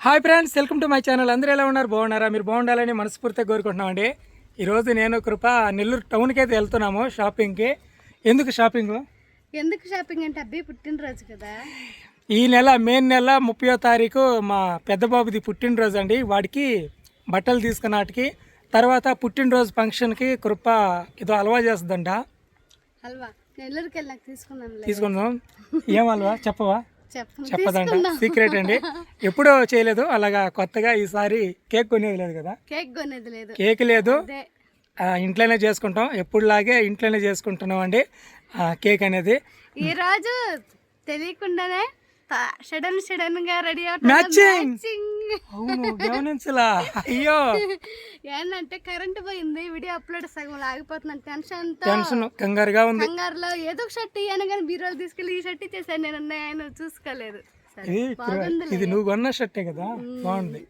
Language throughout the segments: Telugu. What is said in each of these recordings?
Hi friends, welcome to my channel. అందరూ ఎలా ఉన్నారు? బాగున్నారా? మీరు బాగుండాలని మనస్ఫూర్తిగా కోరుకుంటున్నామండి. ఈరోజు నేను కృప నెల్లూరు టౌన్కి అయితే వెళ్తున్నాము షాపింగ్కి. ఎందుకు షాపింగ్ అంటే అబ్బాయి పుట్టినరోజు కదా. ఈ నెల మే నెల 30వ తారీఖు మా పెద్ద బాబుది పుట్టినరోజు అండి. వాడికి బట్టలు తీసుకున్నాటికి తర్వాత పుట్టినరోజు ఫంక్షన్కి కృప ఏదో హల్వా చేస్తుందంట. హల్వా నెల్లూరుకి వెళ్ళాక తీసుకుందాం. ఏం హల్వా చెప్పవా? చెప్పదంట, సీక్రెట్ అండి. ఎప్పుడో చేయలేదు అలాగా కొత్తగా. ఈసారి కేక్ కొనేది లేదు కదా, కేక్ లేదు, ఇంట్లోనే చేసుకుంటాం. ఎప్పుడులాగే ఇంట్లోనే చేసుకుంటున్నాం అండి కేక్ అనేది. ఈరోజు తెలియకుండానే సడన్ గా రెడీ అవును, గమనించలా. అయ్యో, ఏంటంటే కరెంట్ పోయింది, వీడియో అప్లోడ్ సగం ఆగిపోతున్నాను. టెన్షన్ కంగారుగా ఉంది. కంగారులో ఏదో ఒక షర్ట్ ఇయ్యాను కానీ బీరోలు తీసుకెళ్ళి ఈ షర్ట్ ఇచ్చేసాను. నేను ఆయన చూసుకోలేదు. ఇది నువ్వు కొన్న షర్టే కదా, బాగుంది.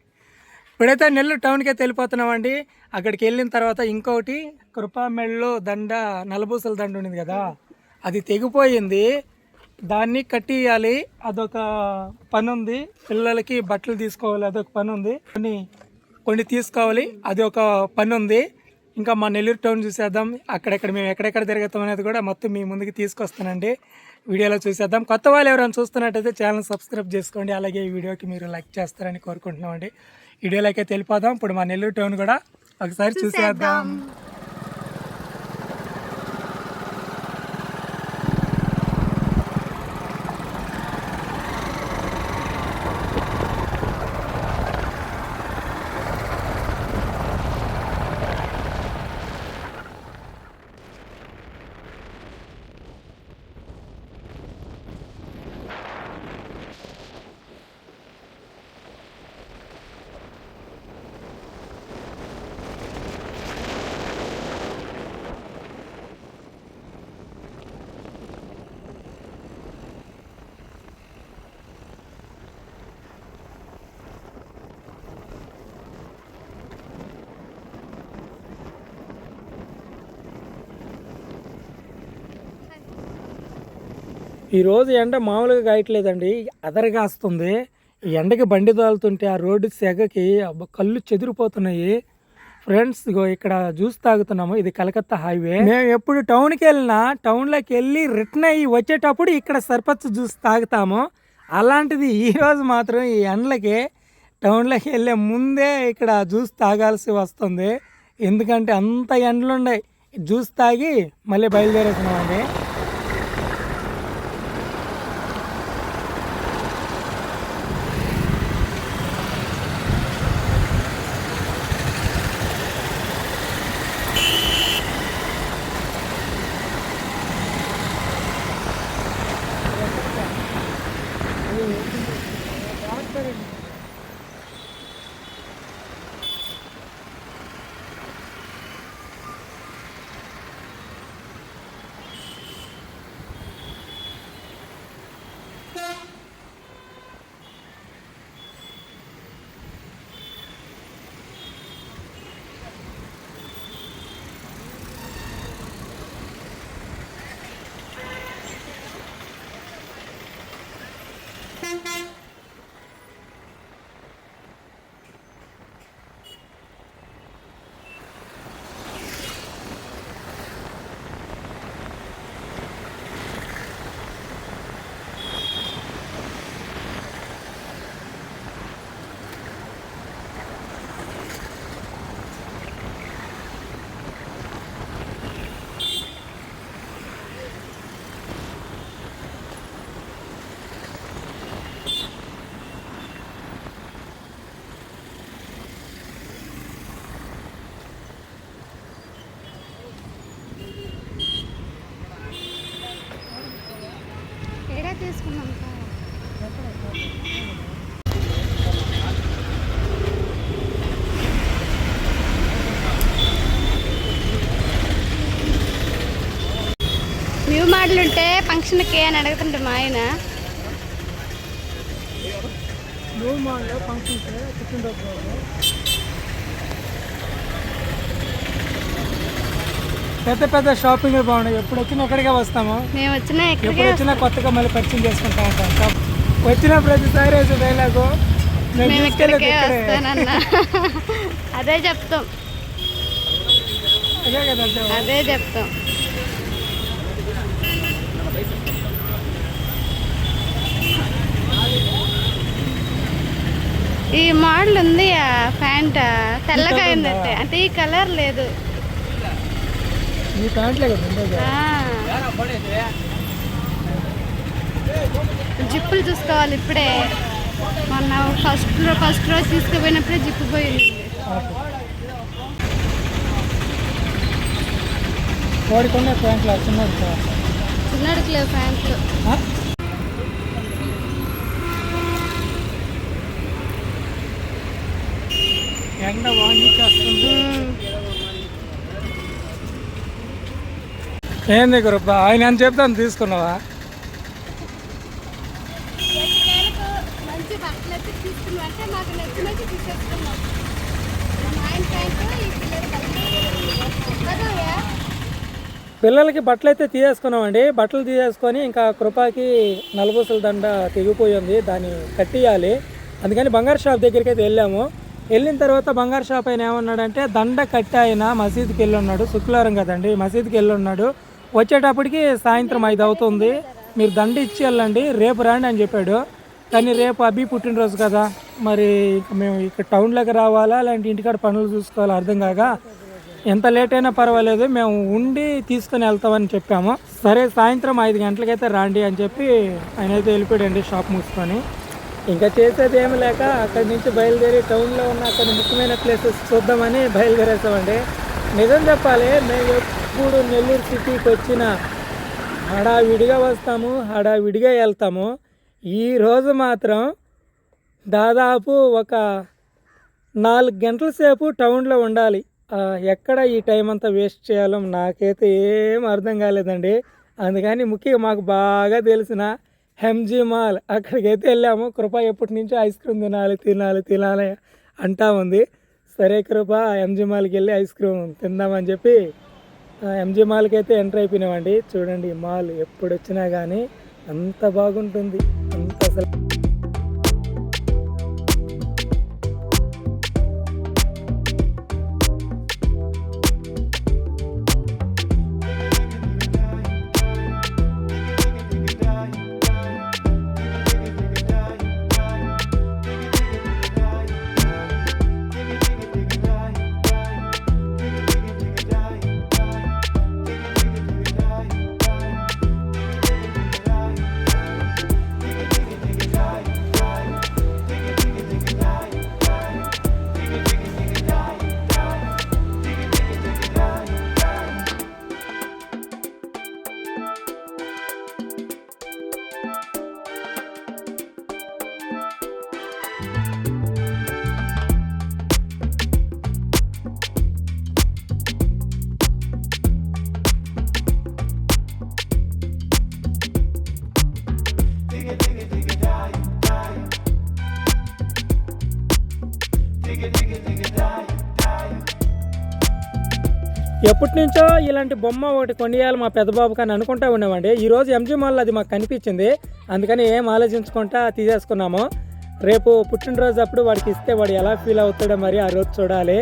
ఇప్పుడైతే నెల్లూరు టౌన్కి అయితే వెళ్ళిపోతున్నామండి. అక్కడికి వెళ్ళిన తర్వాత ఇంకొకటి కృపా మెడలో దండ, నలబూసల దండ ఉంది కదా, అది తెగిపోయింది. దాన్ని కట్టియాలి, అదొక పని ఉంది. పిల్లలకి బట్టలు తీసుకోవాలి, అదొక పని ఉంది. కొన్ని తీసుకోవాలి, అది ఒక పని ఉంది. ఇంకా మా నెల్లూరు టౌన్ చూసేద్దాం. మేము ఎక్కడెక్కడ తిరుగుతాం అనేది కూడా మొత్తం మీ ముందుకు తీసుకొస్తానండి. వీడియోలో చూసేద్దాం. కొత్త వాళ్ళు ఎవరైనా చూస్తున్నట్టయితే ఛానల్ సబ్స్క్రైబ్ చేసుకోండి. అలాగే ఈ వీడియోకి మీరు లైక్ చేస్తారని కోరుకుంటున్నామండి. వీడియోలోకి అయితే వెళ్ళిపోదాం. ఇప్పుడు మా నెల్లూరు టౌన్ కూడా ఒకసారి చూసేద్దాం. ఈరోజు ఎండ మామూలుగా కాయట్లేదండి, అదరగాస్తుంది. ఈ ఎండకి బండి తోలుతుంటే ఆ రోడ్డు సెగకి కళ్ళు చెదిరిపోతున్నాయి. ఫ్రెండ్స్, ఇగో ఇక్కడ జ్యూస్ తాగుతున్నాము. ఇది కలకత్తా హైవే. మేము ఎప్పుడు టౌన్కి వెళ్ళినా టౌన్లోకి వెళ్ళి రిటర్న్ అయ్యి వచ్చేటప్పుడు ఇక్కడ సర్పంచ్ జ్యూస్ తాగుతాము. అలాంటిది ఈరోజు మాత్రం ఈ ఎండలకి టౌన్లోకి వెళ్ళే ముందే ఇక్కడ జ్యూస్ తాగాల్సి వస్తుంది. ఎందుకంటే అంత ఎండలు ఉన్నాయి. జ్యూస్ తాగి మళ్ళీ బయలుదేరేస్తున్నామండి. తీసుకున్నాం. న్యూ మోడల్ ఉంటే ఫంక్షన్కి అని అడుగుతుంటే మా ఆయన. న్యూ మోడల్ ఫంక్షన్కి పెద్ద పెద్ద షాపింగ్ బాగున్నాయి. ఎప్పుడు వచ్చినా ఎక్కడికే వస్తాము. ఎప్పుడు వచ్చినా కొత్తగా మళ్ళీ పరిచయం చేసుకుంటా ఉంటాం. వచ్చిన ప్రతిసారి డైలాగు మేము ఇక్కడికే వస్తానన్నా. అదే చెప్తాం, అదే కదా అదే చెప్తాం. ఈ మోడల్ ఉంది ఆ ప్యాంట్ తెల్లగా అయిందంటే, అంటే ఈ కలర్ లేదు. ఈ ప్యాంట్లే కదా ఉండేది. జిప్పులు చూసుకోవాలి ఇప్పుడే. మొన్న ఫస్ట్ రోజు తీసుకుపోయినప్పుడే జిప్పు పోయింది. కోడికొండ ప్యాంట్లు చిన్నడికి లేవు ప్యాంట్లు. ఎండ వాణిచేస్తుంది. ఏంది గురప్ప ఆయన అని చెప్తాను తీసుకున్నావా? మంచి బట్టలు అయితే తీసుకున్నాం అంటే మాకు నచ్చినట్టు తీసేసుకున్నాం. పిల్లలకి బట్టలు అయితే తీసేసుకున్నామండి. బట్టలు తీసేసుకొని ఇంకా కృపాకి నలుబూసల దండ తెగిపోయింది, దాన్ని కట్టియాలి. అందుకని బంగారు షాప్ దగ్గరికి అయితే వెళ్ళాము. వెళ్ళిన తర్వాత బంగారు షాప్ ఆయన ఏమన్నాడంటే దండ కట్టి ఆయన మసీద్కి వెళ్ళి ఉన్నాడు. శుక్రవారం కదండి, మసీద్కి వెళ్ళి ఉన్నాడు. వచ్చేటప్పటికి సాయంత్రం 5 అవుతుంది. మీరు దండ ఇచ్చి వెళ్ళండి, రేపు రాండి అని చెప్పాడు. కానీ రేపు అభి పుట్టినరోజు కదా, మరి మేము ఇక్కడ టౌన్లోకి రావాలా లేదంటే ఇంటికాడ పనులు చూసుకోవాలా అర్థం కాక ఎంత లేట్ అయినా పర్వాలేదు మేము ఉండి తీసుకొని వెళ్తామని చెప్పాము. సరే సాయంత్రం 5 గంటలకైతే రాండి అని చెప్పి ఆయన అయితే వెళ్ళిపోయాడండి షాప్ మూసుకొని. ఇంకా చేసేది ఏమి లేక అక్కడి నుంచి బయలుదేరి టౌన్లో ఉన్న అక్కడ ముఖ్యమైన ప్లేసెస్ చూద్దామని బయలుదేరేసామండి. నిజం చెప్పాలి, మేము ఎప్పుడు నెల్లూరు సిటీకి వచ్చిన హడావిడిగా వస్తాము, హడావిడిగా వెళ్తాము. ఈరోజు మాత్రం దాదాపు ఒక 4 గంటల సేపు టౌన్లో ఉండాలి. ఎక్కడ ఈ టైం అంతా వేస్ట్ చేయాలో నాకైతే ఏం అర్థం కాలేదండి. అందుకని ముఖ్యంగా మాకు బాగా తెలిసిన ఎంజీ మాల్ అక్కడికైతే వెళ్ళాము. కృప ఎప్పటి నుంచో ఐస్ క్రీమ్ తినాలి అంటా ఉంది. సరే కృప ఎంజీ మాల్కి వెళ్ళి ఐస్ క్రీమ్ తిందామని చెప్పి ఎంజీ మాల్కి అయితే ఎంటర్ అయిపోయినామండి. చూడండి మాల్ ఎప్పుడు వచ్చినా కానీ అంత బాగుంటుంది, అంత అసలు. ఎప్పటి నుంచో ఇలాంటి బొమ్మ ఒకటి కొనియాలి మా పెద్దబాబు కానీ అనుకుంటా ఉన్నామండి. ఈరోజు ఎంజీ మాల్లో అది మాకు కనిపించింది, అందుకని ఏం ఆలోచించుకుంటా తీసేసుకున్నాము. రేపు పుట్టినరోజు అప్పుడు వాడికి ఇస్తే వాడు ఎలా ఫీల్ అవుతాడో మరి ఆ రోజు చూడాలి.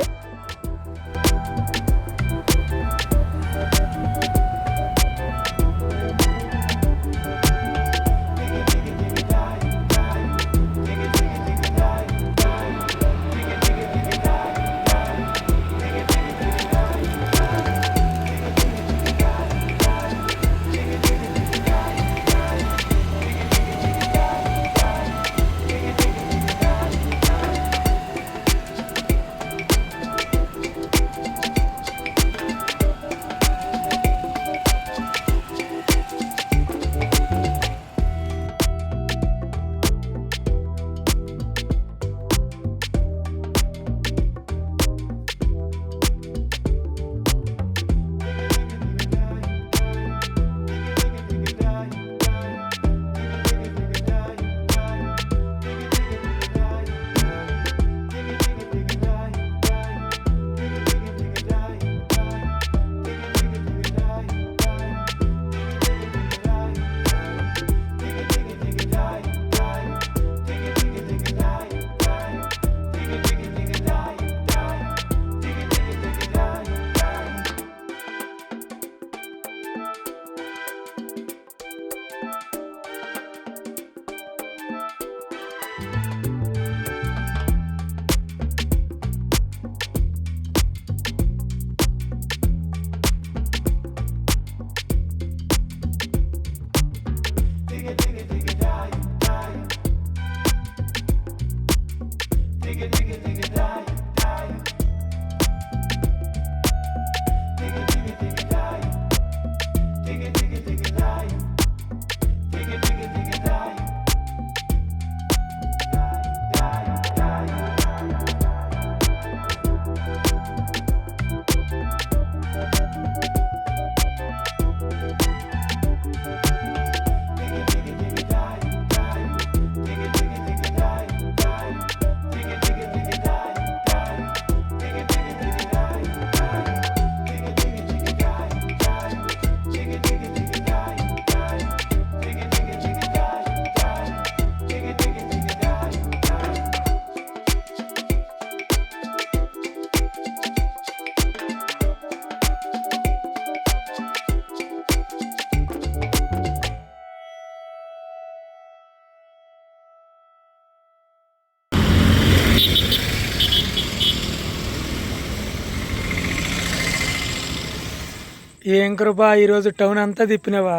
ఏం కృప ఈరోజు టౌన్ అంతా తిప్పినావా?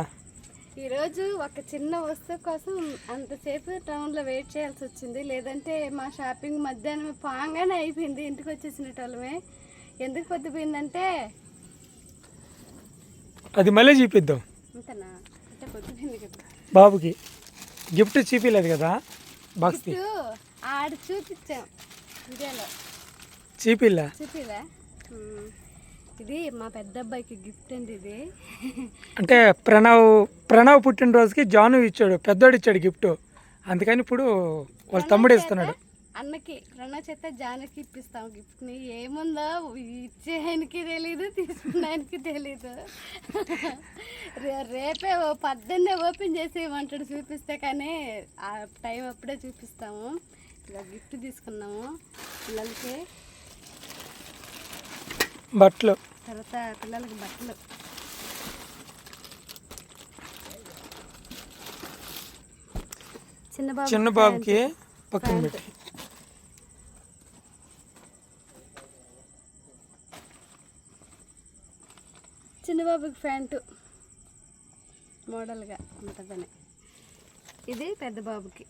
ఈరోజు ఒక చిన్న వస్తువు కోసం అంతసేపు టౌన్లో వెయిట్ చేయాల్సి వచ్చింది. లేదంటే మా షాపింగ్ మధ్యాహ్నం పాంగానే అయిపోయింది. ఇంటికి వచ్చేసినటోళ్ళమే. ఎందుకు పొద్దుపోయిందంటే అది మళ్ళీ చూపిద్దాం. అంతనా అంటే పొద్దుపోయింది కదా. బాబుకి గిఫ్ట్ చూపించలేదు కదా బాక్స్ ఆడ చూపించాం వీడియోలో. చూపిలా ఇది మా పెద్ద అబ్బాయికి గిఫ్ట్ అండి. ఇది అంటే ప్రణవ్ పుట్టినరోజుకి జాను ఇచ్చాడు, పెద్దోడు ఇచ్చాడు గిఫ్ట్. అందుకని ఇప్పుడు వాళ్ళ తమ్ముడు ఇస్తున్నాడు. అన్నకి ప్రణవ్ చేత జానుకి ఇప్పిస్తాం గిఫ్ట్ని. ఏముందో ఇచ్చేయడానికి తెలీదు, తీసుకున్నానికి తెలీదు. రేపే పొద్దున్నే ఓపెన్ చేసి ఏమంటాడు చూపిస్తే, కానీ ఆ టైం అప్పుడే చూపిస్తాము. ఇలా గిఫ్ట్ తీసుకున్నాము పిల్లలకి. బట్టలు, తర్వాత పిల్లలకి బట్టలు. చిన్న బాబుకి పక్కన పెట్టి, చిన్న బాబుకి ప్యాంటు మోడల్గా ఉంటుందని. ఇది పెద్ద బాబుకి.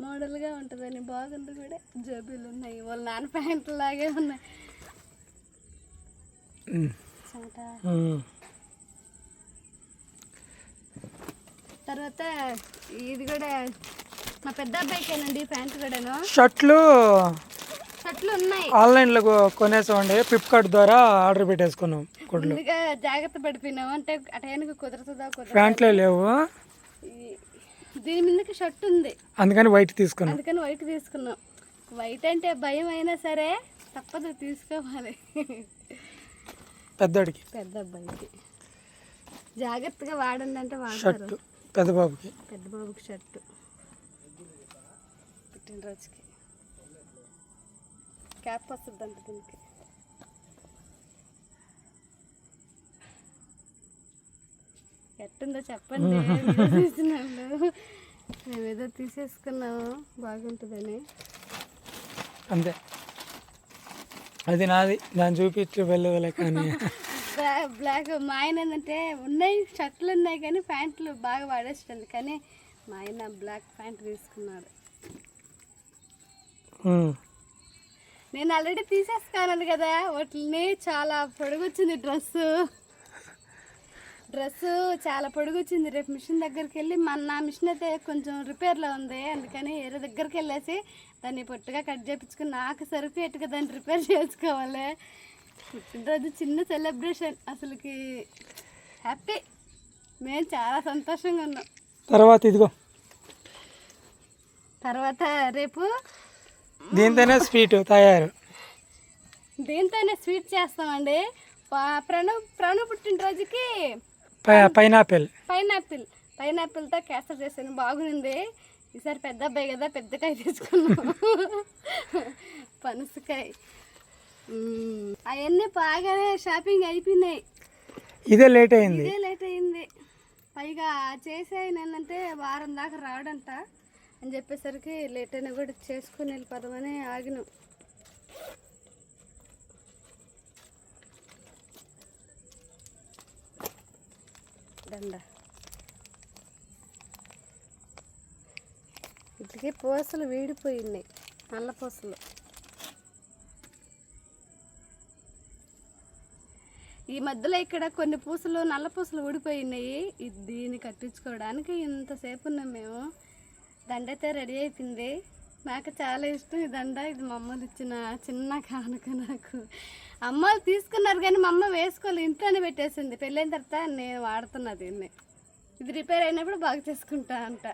మోడల్గా ఉంటుందని బాగుంది కూడా. జోబీలు ఉన్నాయి, వాళ్ళ నాన్న ప్యాంట్లు లాగే ఉన్నాయి. తర్వాత ఇది కూడా మా పెద్ద అబ్బాయికేనండి ప్యాంట్ కూడాను. షర్ట్లు ఉన్నాయి, ఆన్లైన్లో కొనేసామండి. ఫ్లిప్కార్ట్ ద్వారా ఆర్డర్ పెట్టేసుకున్నాం. ముందుగా జాగ్రత్త పడిపోయినాము. అంటే ఆ టైంకి కుదరతుందా ప్యాంట్లే లేవు, దీని మీదకి షర్ట్ ఉంది, అందుకని వైట్ తీసుకున్నాం. వైట్ అంటే భయం అయినా సరే తప్పదు, తీసుకోవాలి. పెద్ద అబ్బాయికి జాగ్రత్తగా వాడండి అంటే షర్టు. పెద్ద బాబుకి షర్టు పుట్టినరోజుకి క్యాప్ వస్తుంది అంట దీనికి. ఎట్టుందో చెప్పండి. మేమేదో తీసేసుకున్నాము బాగుంటుందని. అంతే, అది నాది, దాన్ని చూపించి వెళ్ళలే. కానీ బ్లాక్ మా ఆయన ఏంటంటే ఉన్నాయి, షర్ట్లు ఉన్నాయి కానీ ప్యాంట్లు బాగా వాడేస్తుంది. కానీ మా ఆయన బ్లాక్ ప్యాంట్ తీసుకున్నాడు. నేను ఆల్రెడీ తీసేసుకున్నాను కదా వాటిని. చాలా పొడుగొచ్చింది డ్రెస్సు చాలా పొడుగొచ్చింది. రేపు మిషన్ దగ్గరికి వెళ్ళి నా మిషన్ అయితే కొంచెం రిపేర్లో ఉంది. అందుకని వేరే దగ్గరికి వెళ్ళేసి దాన్ని పొట్టుగా కట్ చేయించుకుని నాకు సరిపోయేట్టుగా దాన్ని రిపేర్ చేసుకోవాలి. పుట్టినరోజు చిన్న సెలబ్రేషన్, అసలుకి హ్యాపీ. మేము చాలా సంతోషంగా ఉన్నాం. తర్వాత రేపు దీంతోనే స్వీట్ తయారు. దీంతోనే స్వీట్ చేస్తామండి. ప్రణవ్ పుట్టినరోజుకి పైనాపిల్తో కేసరి చేసాను, బాగుంది. ఈసారి పెద్ద అబ్బాయి కదా, పెద్దకాయ తీసుకున్నాం. పనసకాయ అవన్నీ బాగానే షాపింగ్ అయిపోయినాయి. ఇదే లేట్ అయింది. పైగా చేసాయని ఏంటంటే వారం దాకా రావడంట అని చెప్పేసరికి లేట్ అయినా కూడా చేసుకుని వెళ్ళిపోదామని ఆగినాం. దండ ఇప్పటికే పూసలు వీడిపోయినాయి, నల్ల పూసలు. ఈ మధ్యలో ఇక్కడ కొన్ని పూసలు, నల్ల పూసలు ఊడిపోయినాయి. దీన్ని కట్టించుకోవడానికి ఇంతసేపు ఉన్నాం మేము. దండ అయితే రెడీ అయిపోయింది. నాకు చాలా ఇష్టం ఈ దండ. ఇది మా అమ్మలు ఇచ్చిన చిన్న కానుక నాకు. అమ్మలు తీసుకున్నారు కానీ మా అమ్మ వేసుకోవాలి, ఇంట్లోనే పెట్టేసింది. పెళ్ళైన తర్వాత నేను వాడుతున్నా దీన్ని. ఇది రిపేర్ అయినప్పుడు బాగా చేసుకుంటా అంట.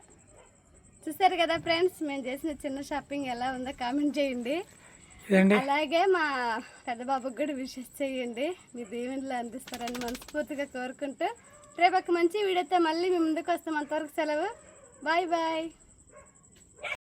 చూసారు కదా ఫ్రెండ్స్, మేము చేసిన చిన్న షాపింగ్ ఎలా ఉందో కామెంట్ చేయండి. అలాగే మా పెద్ద బాబుకి కూడా విషెస్ చేయండి. మీ దీవెనలు అందిస్తారని మనస్ఫూర్తిగా కోరుకుంటూ రేపు ఒక మంచి వీడియోతో మళ్ళీ మీ ముందుకు వస్తాం. అంతవరకు సెలవు. Bye bye.